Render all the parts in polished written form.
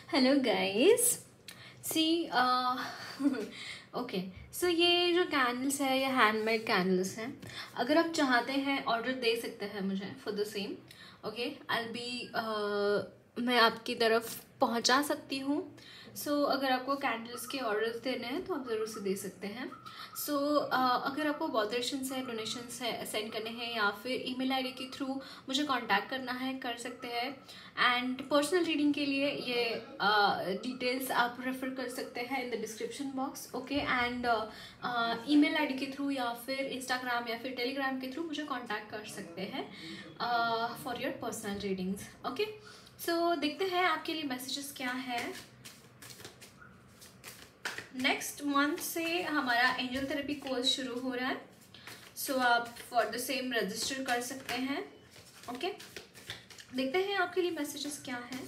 Hello guys सी okay so ये जो candles है ये हैंडमेड कैंडल्स हैं। अगर आप चाहते हैं ऑर्डर दे सकते हैं मुझे for the same. Okay I be मैं आपकी तरफ पहुंचा सकती हूँ। सो अगर आपको कैंडल्स के ऑर्डर्स देने हैं तो आप ज़रूर से दे सकते हैं। सो अगर आपको बॉदरेशंस है, डोनेशंस है सेंड करने हैं या फिर ईमेल आईडी के थ्रू मुझे कांटेक्ट करना है, कर सकते हैं। एंड पर्सनल रीडिंग के लिए ये डिटेल्स आप रेफर कर सकते हैं in the description box. Okay and email ID के थ्रू या फिर इंस्टाग्राम या फिर टेलीग्राम के थ्रू मुझे कांटेक्ट कर सकते हैं for your personal readings. Okay so देखते हैं आपके लिए मैसेजेस क्या है। नेक्स्ट मंथ से हमारा एंजल थेरेपी कोर्स शुरू हो रहा है। सो आप फॉर द सेम रजिस्टर कर सकते हैं। ओके देखते हैं आपके लिए मैसेजेस क्या है।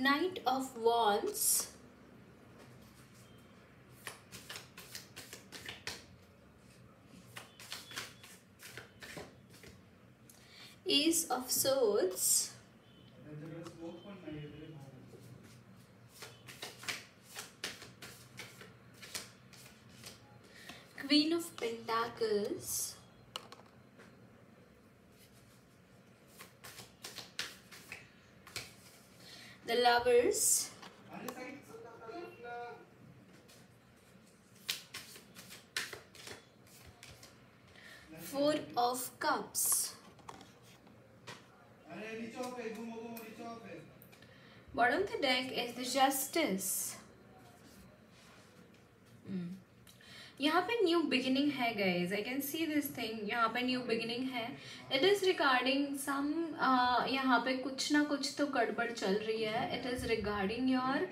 Night of wands, S of swords, queen of pentacles, the lovers, four of cups, bottom of the deck is the justice। यहाँ पे न्यू बिगिनिंग है guys, I can see this thing. यहाँ पे न्यू बिगिनिंग है। It is regarding some यहाँ पे कुछ ना कुछ तो गड़बड़ चल रही है। इट इज़ रिगार्डिंग योर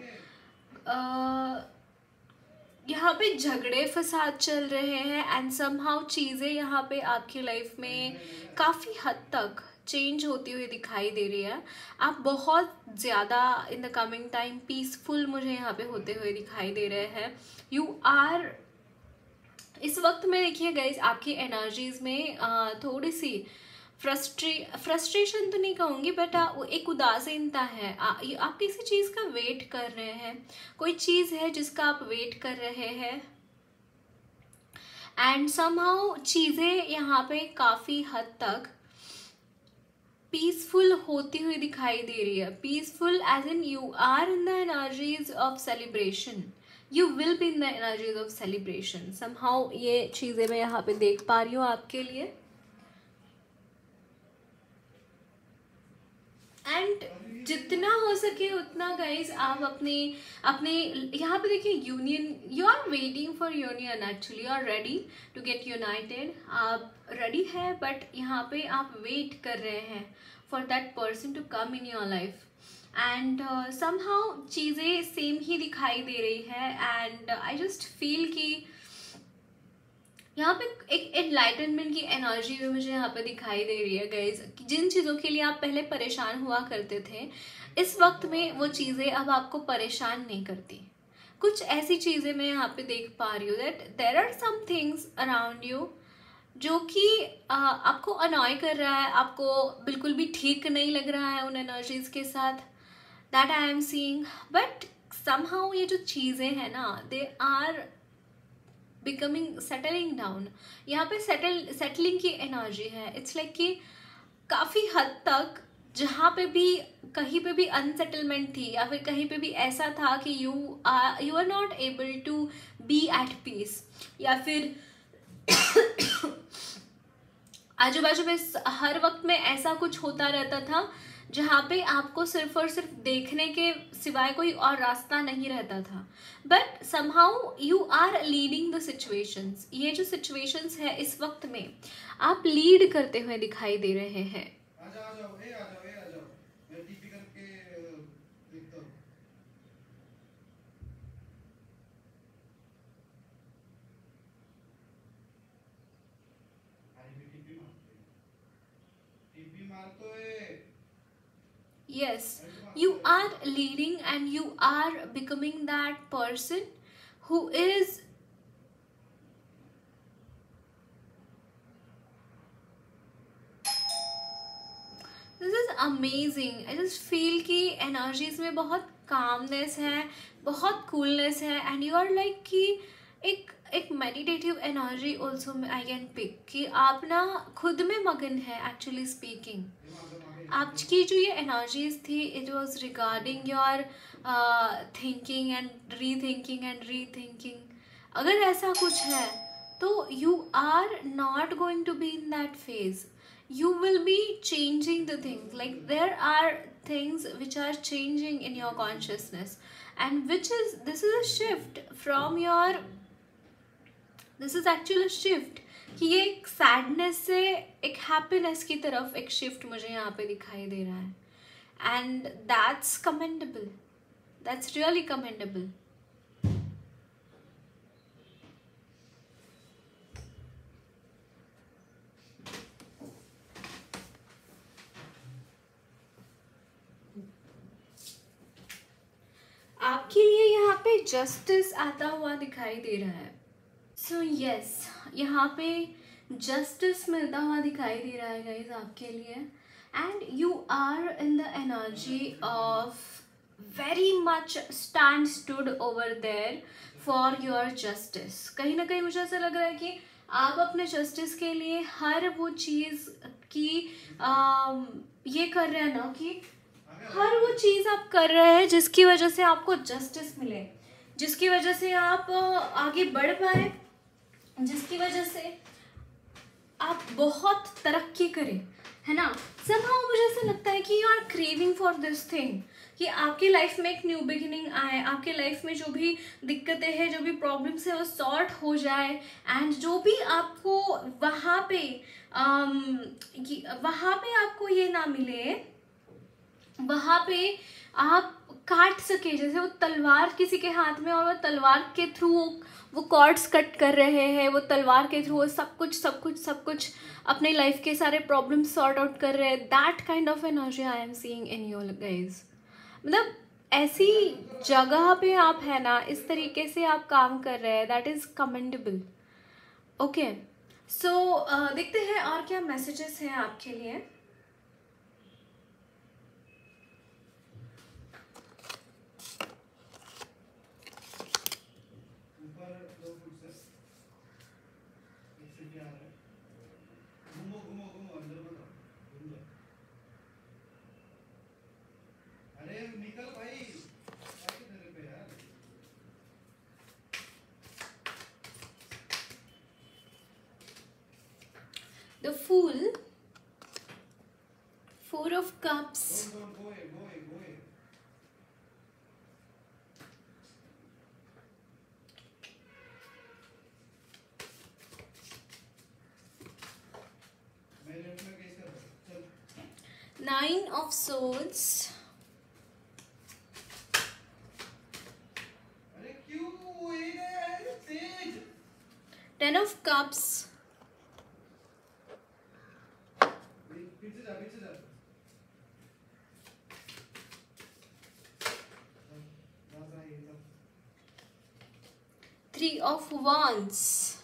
यहाँ पे झगड़े फसाद चल रहे हैं एंड समहाउ चीज़ें यहाँ पे आपकी लाइफ में काफ़ी हद तक चेंज होती हुई दिखाई दे रही है। आप बहुत ज़्यादा in the coming time peaceful मुझे यहाँ पे होते हुए दिखाई दे रहे हैं। यू आर इस वक्त में देखिए गाइज आपकी एनर्जीज में थोड़ी सी फ्रस्ट्रेशन तो नहीं कहूँगी बट एक उदासीनता है। आप किसी चीज़ का वेट कर रहे हैं, कोई चीज़ है जिसका आप वेट कर रहे हैं एंड समहाउ चीज़ें यहाँ पे काफ़ी हद तक पीसफुल होती हुई दिखाई दे रही है। Peaceful as in you are in the energies of celebration, you will be in the energies of celebration. Somehow ये चीज़ें मैं यहाँ पे देख पा रही हूँ आपके लिए। एंड जितना हो सके उतना गाइज आप अपने अपने यहाँ पे देखिए union, you are waiting for union. Actually you are ready to get united. आप रेडी है बट यहाँ पे आप वेट कर रहे हैं for that person to come in your life and somehow चीज़ें सेम ही दिखाई दे रही है एंड आई जस्ट फील कि यहाँ पे एक एनलाइटनमेंट की एनर्जी भी मुझे यहाँ पे दिखाई दे रही है गाइज। जिन चीज़ों के लिए आप पहले परेशान हुआ करते थे इस वक्त में वो चीज़ें अब आपको परेशान नहीं करती। कुछ ऐसी चीज़ें मैं यहाँ पे देख पा रही हूँ that there are some things around you जो कि आपको अनॉय कर रहा है, आपको बिल्कुल भी ठीक नहीं लग रहा है उन एनर्जीज के साथ। That I am seeing but somehow ये जो चीज़ें हैं ना they are becoming settling down. यहाँ पे सेटलिंग की एनर्जी है। इट्स लाइक कि काफ़ी हद तक जहाँ पे भी कहीं पे भी अनसेटलमेंट थी या फिर कहीं पे भी ऐसा था कि you are not able to be at peace या फिर आजू बाजू में हर वक्त में ऐसा कुछ होता रहता था जहाँ पे आपको सिर्फ और सिर्फ देखने के सिवाय कोई और रास्ता नहीं रहता था। But somehow you are leading the situations. ये जो सिचुएशंस है इस वक्त में आप लीड करते हुए दिखाई दे रहे हैं। Yes, you are leading and you are becoming that person who is amazing. I just feel कि एनर्जीज में बहुत कामनेस है, बहुत कूलनेस है, एंड यू आर लाइक कि एक meditative energy also I can pick कि आप ना खुद में मगन है. एक्चुअली स्पीकिंग, आपकी जो ये एनर्जीज थी, it was regarding your thinking and rethinking. अगर ऐसा कुछ है तो you are not going to be in that phase. You will be changing the things, like there are things which are changing in your consciousness, and this is a shift from your, this is actually a shift कि ये एक sadness से एक happiness की तरफ एक shift मुझे यहाँ पे दिखाई दे रहा है. And that's commendable, that's really commendable. आपके लिए यहाँ पे जस्टिस आता हुआ दिखाई दे रहा है. सो यस, यहाँ पे जस्टिस मिलता हुआ दिखाई दे रहा है गाइज आपके लिए. And you are in the energy of very much stand stood over there for your justice. कहीं ना कहीं मुझे ऐसा लग रहा है कि आप अपने जस्टिस के लिए हर वो चीज़ की ये कर रहे हैं ना, कि हर वो चीज़ आप कर रहे हैं जिसकी वजह से आपको जस्टिस मिले, जिसकी वजह से आप आगे बढ़ पाए, जिसकी वजह से आप बहुत तरक्की करें, है ना. somehow मुझे ऐसा लगता है कि you are craving for this thing, कि आपकी लाइफ में एक न्यू बिगिनिंग आए, आपके लाइफ में जो भी दिक्कतें हैं, जो भी प्रॉब्लम्स है वो सॉर्ट हो जाए. एंड जो भी आपको वहाँ पे आपको ये ना मिले, वहाँ पे आप काट सके. जैसे वो तलवार किसी के हाथ में और वो तलवार के थ्रू वो कॉर्ड्स कट कर रहे हैं, वो तलवार के थ्रू वो सब कुछ अपने लाइफ के सारे प्रॉब्लम्स सॉर्ट आउट कर रहे हैं. That kind of energy I am seeing in your guys. मतलब ऐसी जगह पे आप है ना, इस तरीके से आप काम कर रहे हैं, दैट इज़ कमेंडेबल. ओके, सो देखते हैं और क्या मैसेजेस हैं आपके लिए. The Fool, Four of Cups, go ahead. Nine of Swords, Ten of Cups, Three of Wands.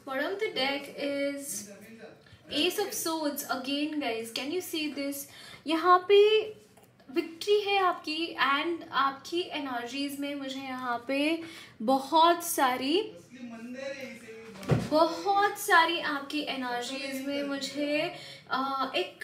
Bottom of the deck is Ace of Swords again guys. Can you see this? यहाँ पे victory है आपकी, and आपकी energies में मुझे यहाँ पे बहुत सारी आपकी एनर्जीज में मुझे एक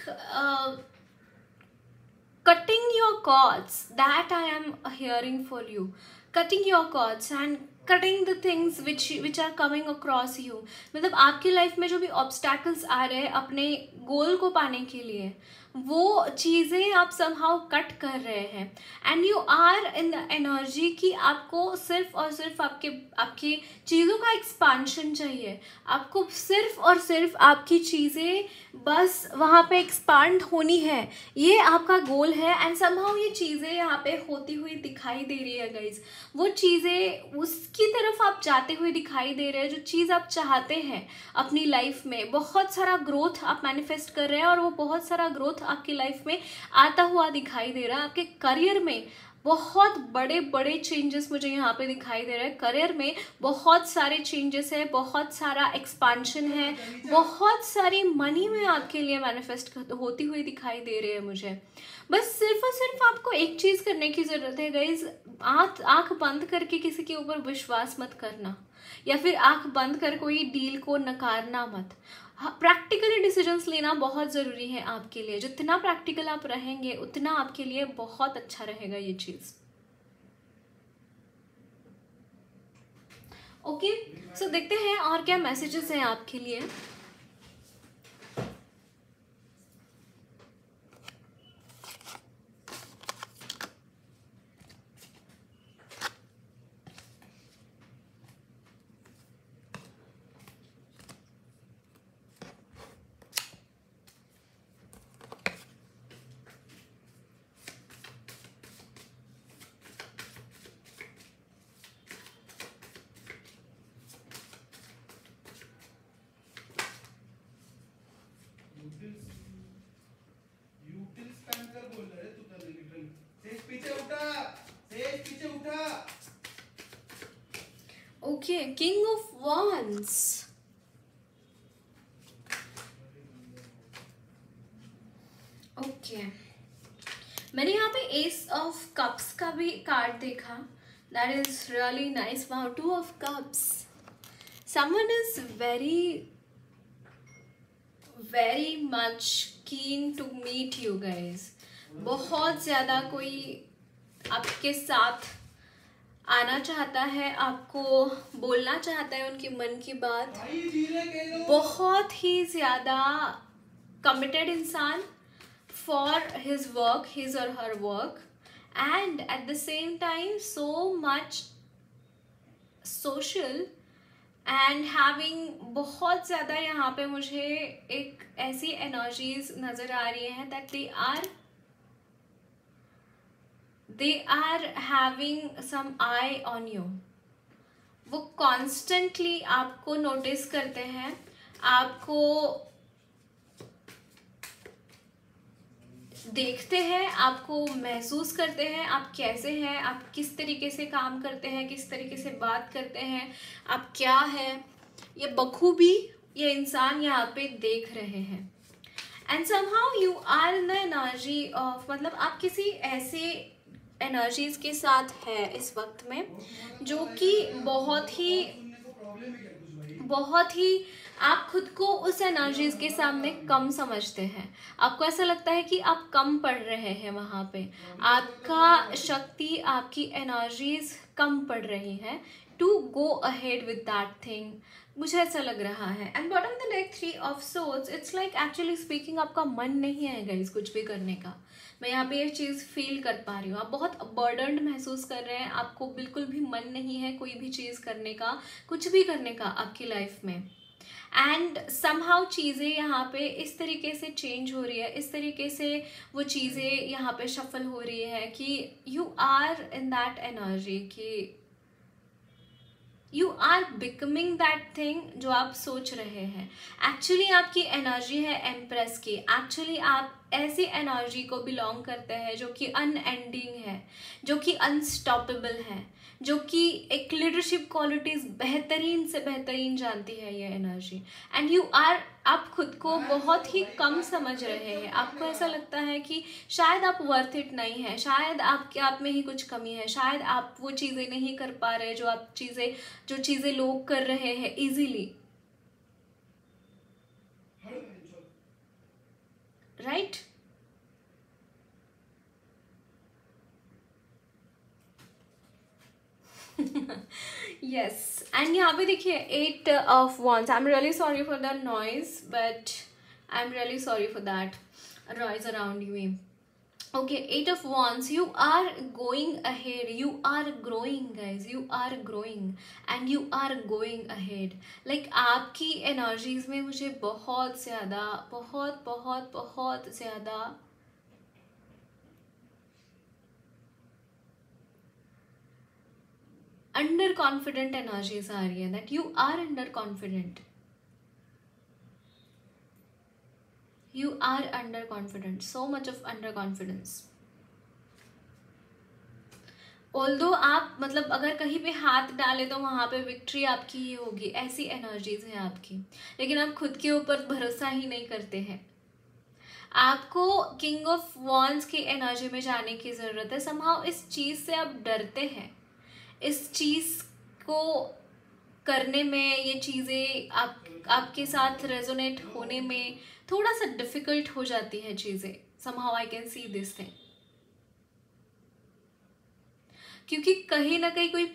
cutting your cords, that I am hearing for you. Cutting your cords and cutting the things which are coming across you. मतलब आपकी लाइफ में जो भी ऑब्स्टैकल्स आ रहे हैं अपने गोल को पाने के लिए, वो चीज़ें आप somehow कट कर रहे हैं. And you are in the energy कि आपको सिर्फ और सिर्फ आपकी चीज़ों का एक्सपांशन चाहिए. आपको सिर्फ और सिर्फ आपकी चीज़ें बस वहाँ पे एक्सपांड होनी है, ये आपका गोल है. एंड somehow ये चीज़ें यहाँ पे होती हुई दिखाई दे रही है गाइज. वो चीज़ें उसकी तरफ आप जाते हुए दिखाई दे रहे हैं, जो चीज़ आप चाहते हैं अपनी लाइफ में. बहुत सारा ग्रोथ आप मैनिफेस्ट कर रहे हैं और वो बहुत सारा ग्रोथ आपकी लाइफ में आता हुआ दिखाई दे रहा है. आपके करियर में बहुत बड़े बड़े चेंजेस मुझे यहाँ पे दिखाई दे रहे हैं। करियर में बहुत सारे चेंजेस है, बहुत सारा एक्सपांशन है, बहुत सारी मनी में आपके लिए मैनिफेस्ट होती हुई दिखाई दे रही है मुझे। बस सिर्फ और सिर्फ आपको एक चीज़ करने की ज़रूरत है गाइज, आँख बंद करके किसी के ऊपर विश्वास मत करना, या फिर आँख बंद कर कोई डील को नकारना मत। प्रैक्टिकली डिसीजंस लेना बहुत ज़रूरी है आपके लिए। जितना प्रैक्टिकल आप रहेंगे उतना आपके लिए बहुत अच्छा रहेगा ये चीज़। ओके, सो देखते हैं और क्या मैसेजेस हैं आपके लिए। यूटिल्स काम कर बोल रहा है तू कर लिटरली। सेज पीछे उठा, सेज पीछे उठा। Okay, king of wands. Okay, मैंने यहाँ पे एस ऑफ कप्स का भी कार्ड देखा। That is really nice. Wow, 2 of cups. Someone is very much keen to meet you guys. बहुत ज़्यादा कोई आपके साथ आना चाहता है, आपको बोलना चाहता है उनके मन की बात। भाई धीरे कह लो। बहुत ही ज़्यादा कमिटेड इंसान for his work, his or her work, and at the same time so much social and having बहुत ज़्यादा यहाँ पे मुझे एक ऐसी एनर्जीज नज़र आ रही हैं that they are having some eye on you। वो constantly आपको नोटिस करते हैं, आपको देखते हैं, आपको महसूस करते हैं आप कैसे हैं, आप किस तरीके से काम करते हैं, किस तरीके से बात करते हैं, आप क्या है, ये बखूबी ये इंसान यहाँ पे देख रहे हैं। And somehow you are in the energy of, मतलब आप किसी ऐसे एनर्जीज के साथ है इस वक्त में जो कि बहुत ही आप खुद को उस एनर्जीज के सामने कम समझते हैं। आपको ऐसा लगता है कि आप कम पड़ रहे हैं वहाँ पे, आपका शक्ति, आपकी एनर्जीज कम पड़ रही हैं to go ahead with that thing, मुझे ऐसा लग रहा है। And bottom the deck 3 of swords, it's like actually speaking आपका मन नहीं है गाइस कुछ भी करने का। मैं यहाँ पे ये चीज़ फील कर पा रही हूँ, आप बहुत बर्डन्ड महसूस कर रहे हैं, आपको बिल्कुल भी मन नहीं है कोई भी चीज़ करने का, कुछ भी करने का आपकी लाइफ में। एंड समहाउ चीज़ें यहाँ पे इस तरीके से चेंज हो रही है, इस तरीके से वो चीज़ें यहाँ पे शफल हो रही है कि you are in that energy, कि you are becoming that thing जो आप सोच रहे हैं। एक्चुअली आपकी एनर्जी है एम्प्रेस की, एक्चुअली आप ऐसी एनर्जी को बिलोंग करते हैं जो कि अनएंडिंग है, जो कि अनस्टॉपेबल है, जो कि एक लीडरशिप क्वालिटीज बेहतरीन से बेहतरीन जानती है ये एनर्जी। एंड यू आर, आप खुद को बहुत ही कम समझ रहे हैं, आपको ऐसा लगता है कि शायद आप वर्थ इट नहीं है, शायद आपके आप में ही कुछ कमी है, शायद आप वो चीज़ें नहीं कर पा रहे जो चीज़ें लोग कर रहे हैं इजीली, राइट? यस, एंड यहाँ पे देखिए 8 of wands। I am really sorry for the noise, but I am really sorry for that noise around you. Okay, 8 of wands, you are going ahead, you are growing guys, you are growing and you are going ahead। like आपकी energies में मुझे बहुत ज़्यादा बहुत ज़्यादा under confident energies आ रही है, that you are underconfident, you are underconfident, so much of underconfidence। Although आप मतलब अगर कहीं पे हाथ डाले तो वहां पे विक्ट्री आपकी ही होगी, ऐसी एनर्जीज हैं आपकी, लेकिन आप खुद के ऊपर भरोसा ही नहीं करते हैं। आपको किंग ऑफ वॉन्ड्स की एनर्जी में जाने की जरूरत है। समहाउ इस चीज से आप डरते हैं, इस चीज को करने में, ये चीजें आपके साथ रेजोनेट होने में थोड़ा सा डिफिकल्ट हो जाती है चीजें। Somehow I can see this thing, क्योंकि कहीं ना कहीं कोई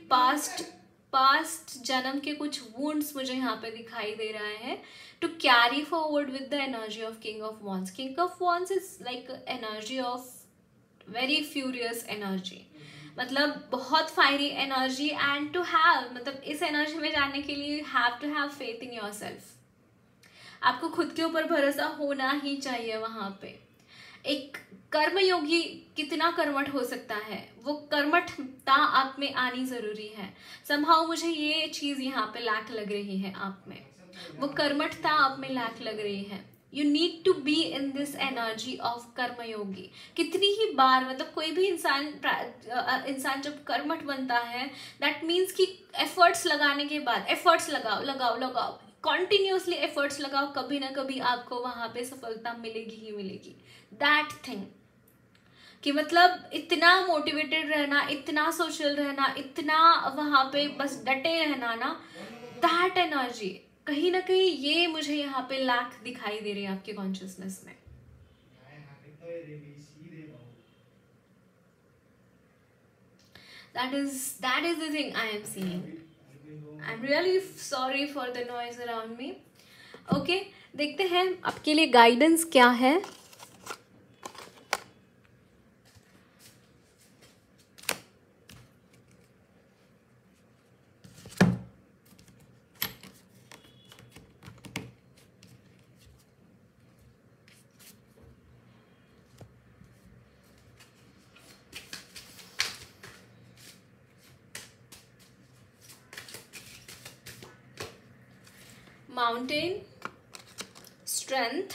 पास्ट जन्म के कुछ वुंड्स मुझे यहाँ पे दिखाई दे रहा है to carry forward with the energy of king of wands. King of wands is like energy of very furious energy, मतलब बहुत fiery energy, and to have मतलब इस एनर्जी में जाने के लिए have to have faith in yourself. आपको खुद के ऊपर भरोसा होना ही चाहिए वहां पे। एक कर्मयोगी कितना कर्मठ हो सकता है, वो कर्मठता आप में आनी जरूरी है। समहाउ मुझे ये चीज यहाँ पे लैक लग रही है आप में, वो कर्मठता आप में लैक लग रही है। You need to be in this energy of कर्मयोगी। कितनी ही बार मतलब कोई भी इंसान जब कर्मठ बनता है, दैट मीन्स कि एफर्ट्स लगाने के बाद, एफर्ट्स लगाओ लगाओ लगाओ, कॉन्टिन्यूसली एफर्ट्स लगाओ, कभी ना कभी आपको वहां पे सफलता मिलेगी ही मिलेगी। दैट थिंग कि मतलब इतना मोटिवेटेड रहना, इतना सोशल रहना, इतना वहां पे बस डटे रहना ना, दैट एनर्जी कहीं ना कहीं ये मुझे यहाँ पे लैक दिखाई दे रही है आपके कॉन्शियसनेस में। that is the thing I am seeing. I'm really sorry for the noise around me. Okay, देखते हैं आपके लिए गाइडेंस क्या है। Mountain, strength,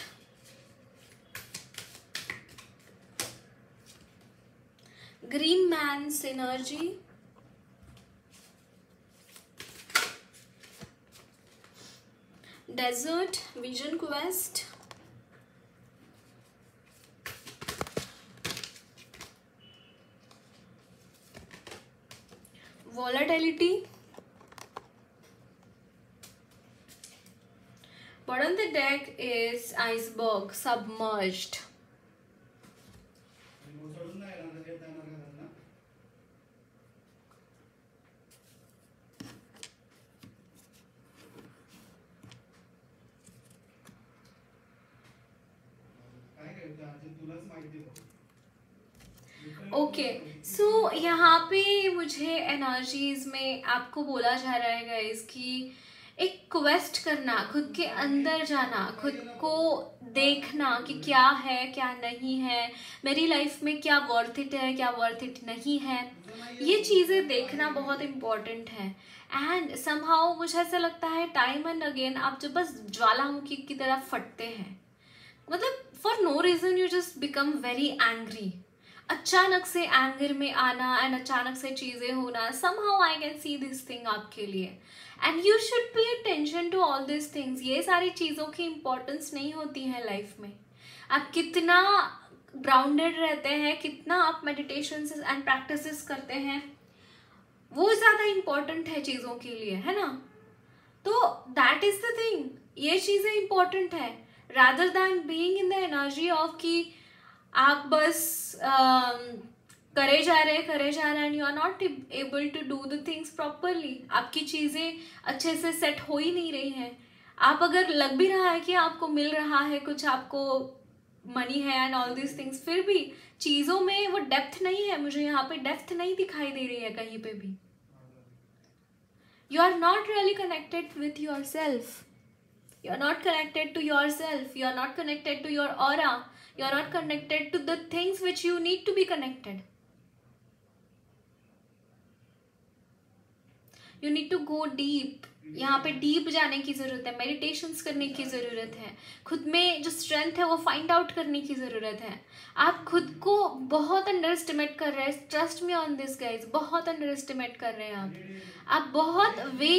green man synergy, desert, vision quest, volatility. What on the deck is iceberg, submerged. Okay, so यहाँ पे मुझे energies में आपको बोला जा रहा है गाइस कि एक क्वेस्ट करना, खुद के अंदर जाना, खुद को देखना कि क्या है क्या नहीं है, मेरी लाइफ में क्या वर्थ इट है क्या वर्थ इट नहीं है, ये चीज़ें देखना बहुत इम्पोर्टेंट है। एंड समहाउ मुझे ऐसा लगता है टाइम एंड अगेन आप जब बस ज्वालामुखी की तरह फटते हैं, मतलब for no reason you just become very angry, अचानक से एंगर में आना एंड अचानक से चीजें होना। Somehow I can see this thing आपके लिए, and you should pay attention to all this things. ये सारी चीजों की इंपॉर्टेंस नहीं होती है लाइफ में। आप कितना ग्राउंडेड रहते हैं, कितना आप मेडिटेशन एंड प्रैक्टिसेस करते हैं, वो ज्यादा इंपॉर्टेंट है चीजों के लिए, है ना। तो दैट इज द थिंग, ये चीजें इंपॉर्टेंट है rather than being in the energy of कि आप बस करे जा रहे and you are not able to do the things properly. आपकी चीजें अच्छे से सेट हो ही नहीं रही हैं। आप अगर लग भी रहा है कि आपको मिल रहा है कुछ, आपको मनी है एंड ऑल दिस थिंग्स, फिर भी चीजों में वो डेप्थ नहीं है। मुझे यहाँ पे डेप्थ नहीं दिखाई दे रही है कहीं पे भी। You are not really connected with yourself, you are not connected to yourself, you are not connected to your aura, you are not connected to the things which you need to be connected. You need to go deep यहाँ पे deep जाने की ज़रूरत है, meditations करने की ज़रूरत है, खुद में जो स्ट्रेंथ है वो फाइंड आउट करने की ज़रूरत है। आप खुद को बहुत अंडर एस्टिमेट कर रहे हैं, trust me on this guys, बहुत अंडर एस्टिमेट कर रहे हैं आप बहुत वे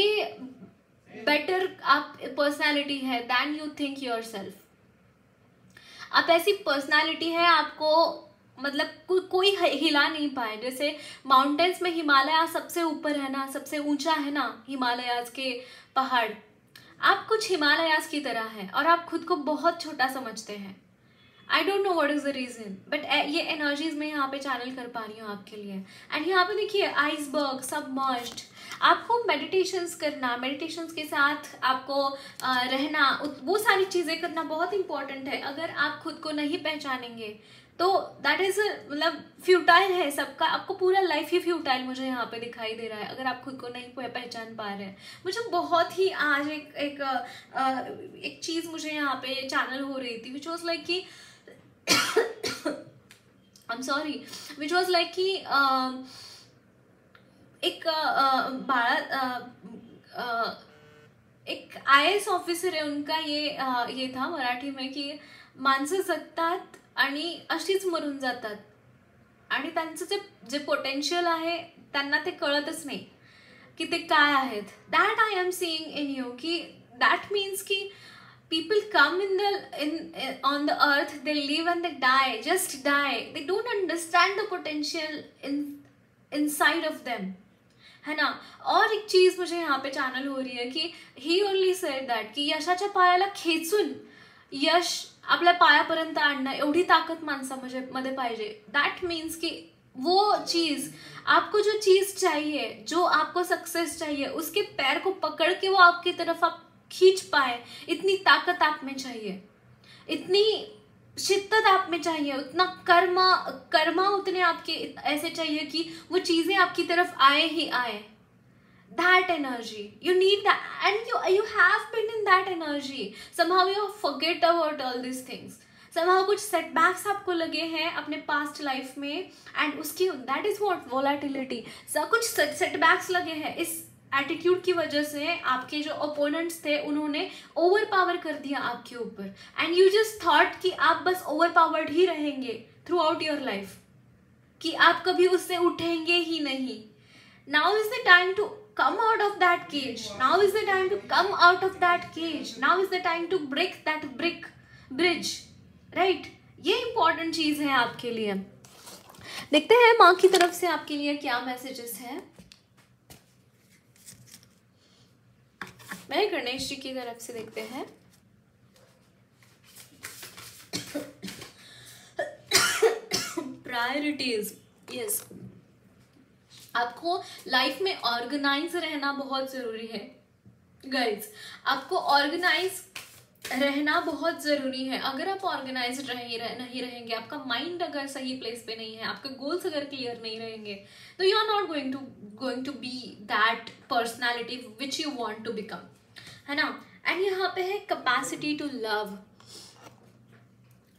बेटर आप पर्सनैलिटी है than you think yourself. आप ऐसी पर्सनालिटी है, आपको मतलब कोई हिला नहीं पाए। जैसे माउंटेन्स में हिमालय सबसे ऊपर है ना, सबसे ऊंचा है ना हिमालयाज के पहाड़, आप कुछ हिमालयाज की तरह हैं और आप खुद को बहुत छोटा समझते हैं। I don't know what is the reason, but ये एनर्जीज मैं यहाँ पे चैनल कर पा रही हूँ आपके लिए। एंड यहाँ पे देखिए आइसबर्ग, सबमर्ज्ड। आपको मेडिटेशंस करना, मेडिटेशंस के साथ आपको रहना, वो सारी चीज़ें करना बहुत इंपॉर्टेंट है। अगर आप खुद को नहीं पहचानेंगे तो दैट इज मतलब फ्यूटाइल है सबका, आपको पूरा लाइफ ही फ्यूटाइल मुझे यहाँ पे दिखाई दे रहा है अगर आप खुद को नहीं पहचान पा रहे हैं। मुझे बहुत ही आज एक चीज़ मुझे यहाँ पे चैनल हो रही थी विच वॉज लाइक कि I'm sorry, which was like कि एक IAS ऑफिसर है, उनका ये था मराठी में कि माणसं जगतात आणि अशीच मरून जातात आणि त्यांचं जे पोटेन्शियल आहे त्यांना ते कळतच नाही की ते काय आहेत. That I am seeing in you की दॅट मीन्स की people come on the earth, they live and they die, just die. They don't understand the potential inside of them, है ना. और एक चीज मुझे यहाँ पे चैनल हो रही है कि he only said that की यशाच्या पायाला खेचून यश आपल्या पायापर्यंत आणणं एवढी ताकद माणसामध्ये पाहिजे. दॅट मीन्स की वो चीज आपको, जो चीज चाहिए, जो आपको सक्सेस चाहिए, उसके पैर को पकड़ के वो आपकी तरफ आप खींच पाए, इतनी ताकत आप में चाहिए, इतनी शिद्दत आप में चाहिए, उतना कर्मा उतने आपके ऐसे चाहिए कि वो चीजें आपकी तरफ आए ही आए. That energy, you need that, and you have been in that energy. Somehow you forget about all these things. Somehow कुछ setbacks आपको लगे हैं अपने past life में, and उसकी that is what volatility. कुछ setbacks लगे हैं इस एटीट्यूड की वजह से. आपके जो ओपोनेंट्स थे उन्होंने ओवर पावर कर दिया आपके ऊपर, एंड यू जस्ट थॉट कि आप बस ओवर पावर्ड ही रहेंगे थ्रू आउट योर लाइफ, कि आप कभी उससे उठेंगे ही नहीं. Now is the time to come out of that cage, now is the time to come out of that cage, now is the time to break that bridge, right. ये important चीज है आपके लिए. देखते हैं माँ की तरफ से आपके लिए क्या मैसेजेस हैं. मैं गणेश जी की तरफ से देखते हैं. Priorities, yes. आपको लाइफ में ऑर्गेनाइज रहना बहुत जरूरी है गाइज. आपको ऑर्गेनाइज रहना बहुत जरूरी है. अगर आप ऑर्गेनाइज्ड नहीं रहेंगे, आपका माइंड अगर सही प्लेस पे नहीं है, आपके गोल्स अगर क्लियर नहीं रहेंगे, तो you are not going to be that personality which you want to become, है ना. एंड यहाँ पे है capacity to love,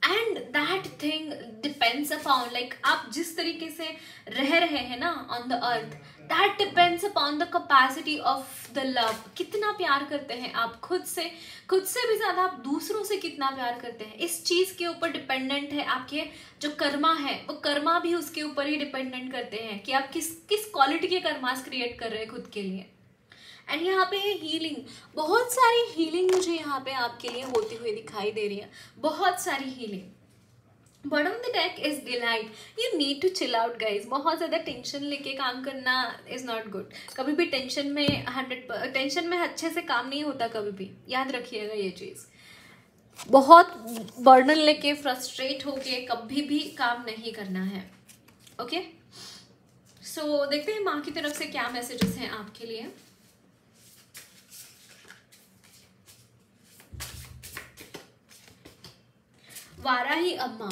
and that thing depends upon, like आप जिस तरीके से रह रहे हैं ना on the earth, that depends upon the capacity of the love. कितना प्यार करते हैं आप खुद से भी ज्यादा आप दूसरों से कितना प्यार करते हैं, इस चीज के ऊपर डिपेंडेंट है. आपके जो कर्मा है वो कर्मा भी उसके ऊपर ही डिपेंडेंट करते हैं कि आप किस क्वालिटी के कर्मास क्रिएट कर रहे हैं खुद के लिए. एंड यहाँ पे है हीलिंग. बहुत सारी हीलिंग मुझे यहाँ पे आपके लिए होती हुई दिखाई दे रही है, बहुत सारी healing. Bottom of the deck is delight. You need to chill out guys. बहुत ज़्यादा टेंशन लेके काम करना इज़ नॉट गुड. कभी भी टेंशन में अच्छे से काम नहीं होता. कभी भी याद रखिएगा ये चीज़. बहुत बर्डन लेके फ्रस्ट्रेट होके कभी भी काम नहीं करना है. ओके, सो देखते हैं माँ की तरफ से क्या मैसेजेस हैं आपके लिए. वाराही अम्मा,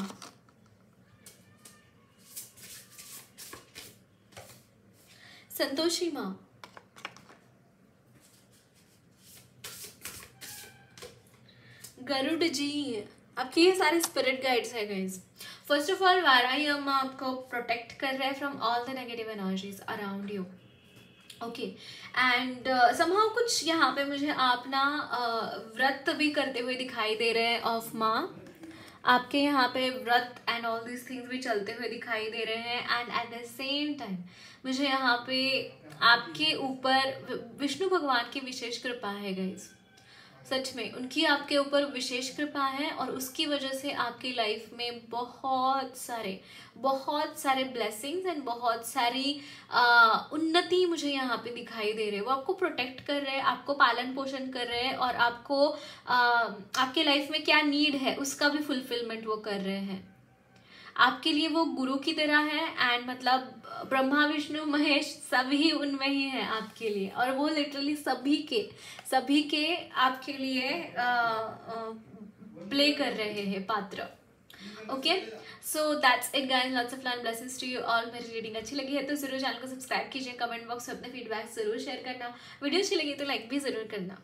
संतोषी माँ, गरुड़ जी, आपके ये सारे स्पिरिट गाइड्स है guys. First of all Varahi अम्मा आपको प्रोटेक्ट कर रहे हैं from all the negative energies around you. Okay and somehow कुछ यहाँ पे मुझे आप ना व्रत भी करते हुए दिखाई दे रहे हैं ऑफ माँ। आपके यहाँ पे व्रत एंड ऑल दीज थिंग्स भी चलते हुए दिखाई दे रहे हैं and at the same time मुझे यहाँ पे आपके ऊपर विष्णु भगवान की विशेष कृपा है गाइस। सच में उनकी आपके ऊपर विशेष कृपा है और उसकी वजह से आपकी लाइफ में बहुत सारे ब्लेसिंग्स एंड बहुत सारी उन्नति मुझे यहाँ पे दिखाई दे रहे हैं। वो आपको प्रोटेक्ट कर रहे हैं, आपको पालन पोषण कर रहे हैं और आपको आपके लाइफ में क्या नीड है उसका भी फुलफिलमेंट वो कर रहे हैं। आपके लिए वो गुरु की तरह है एंड मतलब ब्रह्मा विष्णु महेश सभी उनमें ही है आपके लिए और वो लिटरली सभी के आपके लिए प्ले कर रहे हैं पात्र। Okay so that's it guys, lots of love blessings to you all. मेरी रीडिंग अच्छी लगी है तो जरूर चैनल को सब्सक्राइब कीजिए, कमेंट बॉक्स में अपने फीडबैक जरूर शेयर करना, वीडियो अच्छी लगी तो लाइक भी जरूर करना।